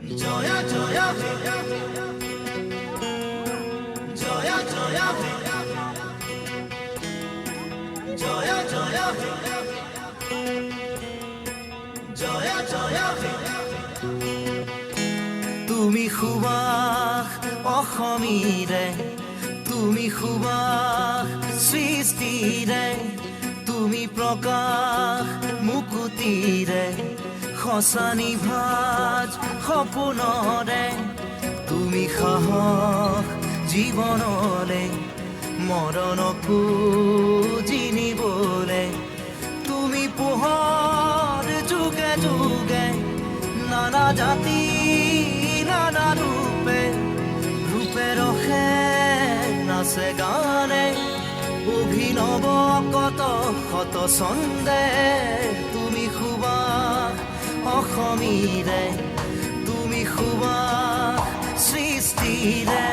জয়া জয়া জয়া জয়া জয়া জয়া জয়া জয়া তুমি সুবাস অসমীৰে তুমি সুবাস সৃষ্টিৰে তুমি প্ৰকাশ মুকুতিৰে খসানি ভাজ সপোনৰে তুমি সাহস জীৱনলে মৰণকো জিনিবলে তুমি পোহৰ যুগে যুগে নানা জাতি নানা ৰূপে ৰূপে ৰখে নাচে গানে অভিনৱ কত শত ছন্দে তুমি সুবাস অসমীৰে তুমি সুবাস সৃষ্টিৰে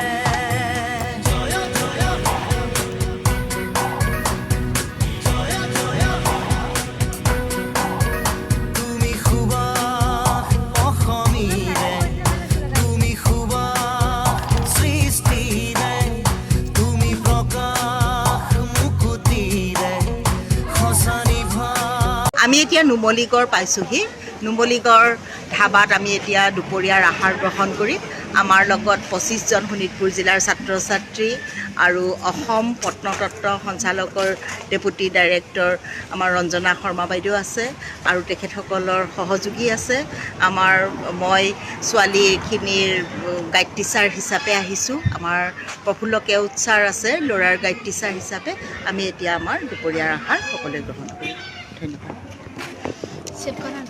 আমি এতিয়া নুমলীগড় পাইছোঁহি। নুমলীগড় ধাবাত আমি এতিয়া দুপৰীয়াৰ আহাৰ গ্ৰহণ কৰিম। আমাৰ লগত 25জন শোণিতপুৰ জিলাৰ ছাত্ৰ ছাত্ৰী আৰু অসম প্ৰত্নতত্ত্ব সঞ্চালকৰ ডেপুটি ডাইৰেক্টৰ আমাৰ ৰঞ্জনা শৰ্মা বাইদেউ আছে আৰু তেখেতসকলৰ সহযোগী আছে। মই ছোৱালীখিনিৰ গাইড টিচাৰ হিচাপে আহিছোঁ। আমাৰ প্ৰফুল্ল কেওট ছাৰ আছে ল'ৰাৰ গাইড টিচাৰ হিচাপে। আমি এতিয়া আমাৰ দুপৰীয়াৰ আহাৰ সকলোৱে গ্ৰহণ কৰিম। ধন্যবাদ। सेट करा ना